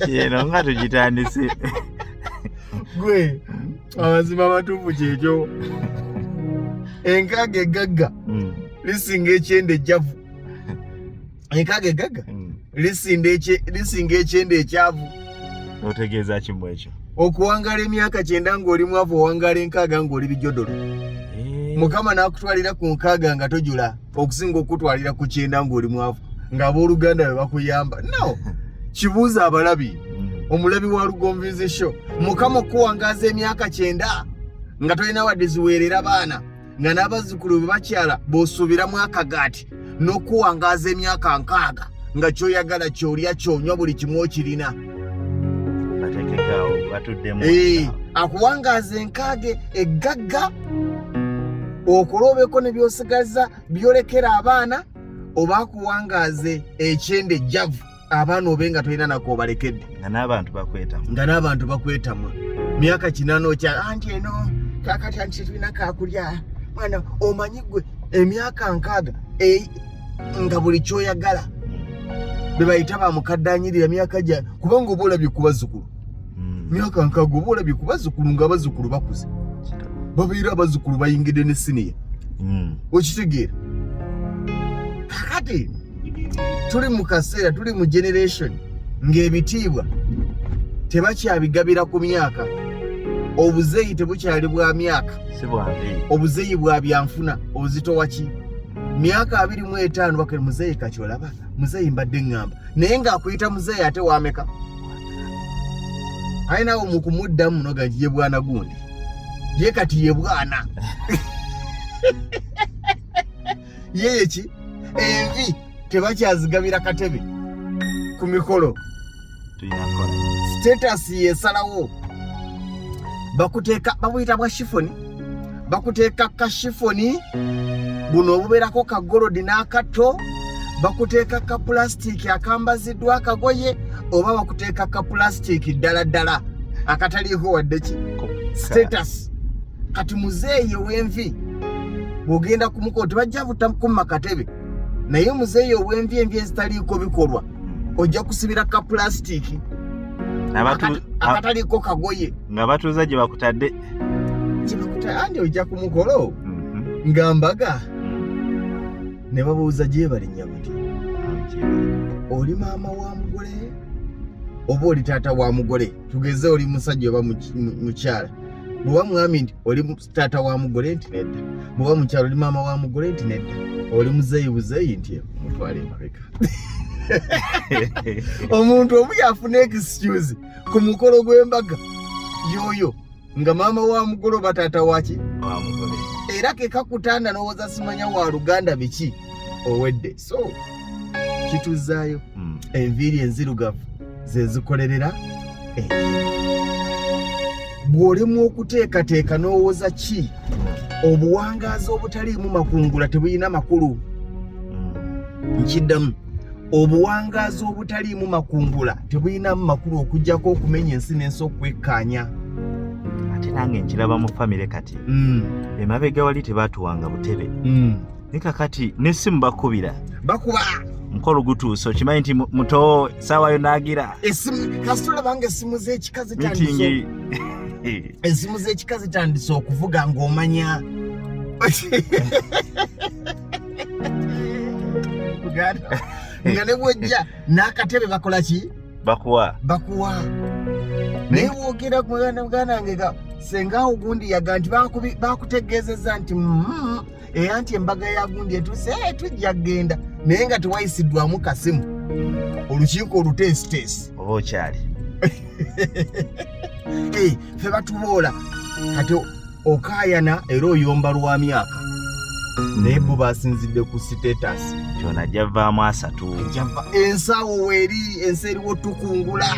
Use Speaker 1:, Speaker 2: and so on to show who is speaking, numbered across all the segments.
Speaker 1: Kino nga tugitandise.
Speaker 2: Gwe amazima matuufu kyekyo. Enkaaga egagga lisinga ekyende ejjavu. Enkaaga egagga lisinga ekyende ekyavu.
Speaker 1: Otegeeza kimu ekyo?
Speaker 2: Okuwangala emyaka 9 ng'oli mwavu owangala enkaaga ng'oli bijodolo. Mukama n'akutwalira ku nkaaga nga tojula okusinga okutwalira ku 9 ng'oli mwavu ng'abooluganda be bakuyamba. No, kibuuza abalabi. Omulabi wa Lugomvizi Show. Mukama okuwangaza emyaka 9 nga tolina wadde ziweerera baana nga n'abazzukulu be bakyala b'osuubiramu akagaati n'okuwangaza emyaka 6 nga ky'oyagala ky'olya ky'onywa buli kimu okirina. Akuwangaza enkaaga eggagga okulobeko ne byosigaza byolekera abaana oba akuwangaze ekyende ejjavu abaana obe nga tolina nako obalekedde
Speaker 1: nga
Speaker 2: n'abantu bakwetamu myaka 8 okya anti eno kakati anti tulina kakulya mwana omanyi gwe emyaka 6 nga buli kyoyagala bebayita bamukaddaanyirira myaka gya kubanga oba olabye ku bazzukulu myaka 6 oba olabye ku bazzukulu nga abazzukulu bakuze babeera abazzukulu bayingidde ne siniya okitegeera kakati tuli mu kaseera tuli mu generation ng'ebitiibwa tebakyabigabira ku myaka obuzeeyi tebukyali bwa myaka obuzeeyi bwa byanfuna obuzitowa ki myaka 25 bakali muzeeyi kati olaba muzeeyi mbadde ngamba naye ng'akuyita muzeeyi ate wameka ayinawo mu kumuddamu no gati ye bwana gundi ye kati ye bwana yeye ki envi tebakyazigabira katebe ku mikolo status yesalawo bakuteeka babuyita bwa shifoni bakuteeka ka shifoni buno obubeerako ka golodi n'akato bakuteeka ka plastic akambaziddwa akagoye oba bakuteeka ka plastic ddala akataliiko wadde ki status kati muzeeyi w'envi bw'ogenda ku mukolo tebajja butakumma katebe naye muzeeyi ow'envi envi ezitaliiko bikolwa ojja kusibira ka plastic akataliiko kagoye
Speaker 1: nga batuuza gye bakutadde
Speaker 2: andi ojja ku mukolo nga mbaga ne babuuza gye balinnya buti oli maama wa mugole oba oli taata wa mugole tugeze oli musajja oba mukyala bw'oba mwami nti oli taata wa mugole nti nedda bw'oba mukyala oli maama wa mugole nti nedda oli muzeeyi buzeeyi nti mutwale emabega omuntu omu yafuna excuse ku mukolo gw'embaga yoyo nga maama wa mugole oba taata waki era ke kakutanda n'owooza simanya wa luganda biki owedde so kituzaayo enviiri enzirugavu ze zikolerera bw'olemu okuteekateeka n'owooza ki obuwangaazi obutaliimu makungula tebulina makulu nkiddamu obuwangaazi obutaliimu makungula tebulinamu makulu okuggyako okumenya ensi n'ensi okwekkaanya
Speaker 1: ate nange nkiraba mu famire kati emabega wali tebaatuwanga butebe ne kakati n'essimu bakubira
Speaker 2: bakuba
Speaker 1: mukolo gutuuse okimanyi nti muto saawa yo naagira
Speaker 2: esimu kasitula bange esimu z'ekika zitandise okuvuga ng'omanya nga ne bwojja n'akatebe bakola ki bakuwa naye woogera ku muganda wange senga awo gundi yaga nti bakutegeezezza nti era nti embaga ya gundi etuuse tujja kgenda naye nga tewayisiddwamu kasimu olukiiko oluteesiteesi
Speaker 1: oba okyali
Speaker 2: ffe batuboola kati okaayana era oyomba lwa myaka naye bo basinzidde ku status
Speaker 1: kyona javaamu 3
Speaker 2: ensaawo weeri ensi eriwo tukungula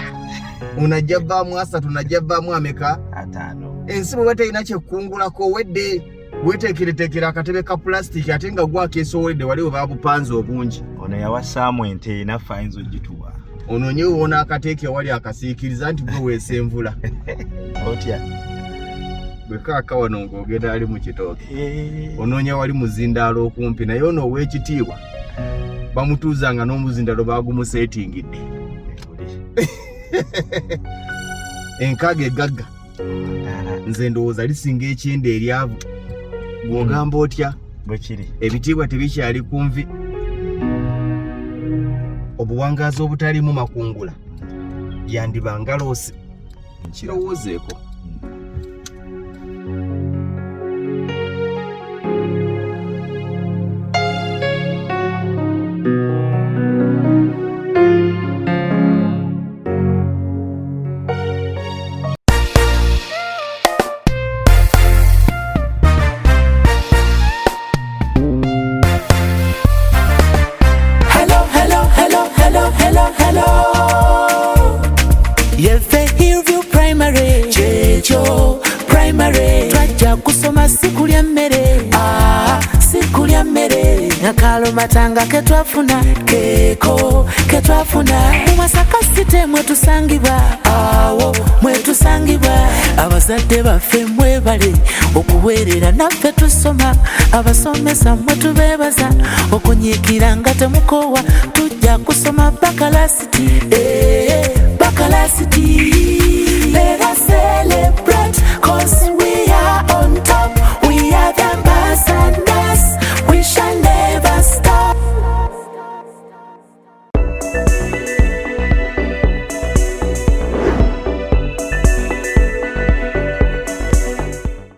Speaker 2: onajja vaamu 3 najja vaamu ameka
Speaker 1: 5
Speaker 2: ensi bwe batalina kyekkungulako wedde weteekereteekera akatebe ka plastic ate nga gwakeesowedde wali we baabupanze obungi
Speaker 1: ono yawasaamu ente naffe ayinza ogituwa
Speaker 2: ono nye wona akateeke wali akasiikiriza nti gwe weesa envula
Speaker 1: otya
Speaker 2: bwe kaaka wano ng'ogenda ali mu kitooke onoonya wali muzindaalo okumpi naye ono ow'ekitiibwa bamutuuzanga n'omuzindaalo baagumuseetingidde Enkaaga egagga nze ndowooza lisinga ekyenda eryavu. Bw'ogamba otya
Speaker 1: bwekiri
Speaker 2: ebitiibwa tebikyali ku nvi. Obuwangaazi obutalimu makungula yandiba ngaloosi. Kirowoozeeko.
Speaker 3: Matanga ketwafuna keko ketwafuna mumasaka site mwetusangibwa awo mwetusangibwa abazadde baffe mwebale okuweerera naffe tusoma abasomesa mwetubeebaza okunyiikira nga temukowa tujja kusoma bakalasiti bakalasiti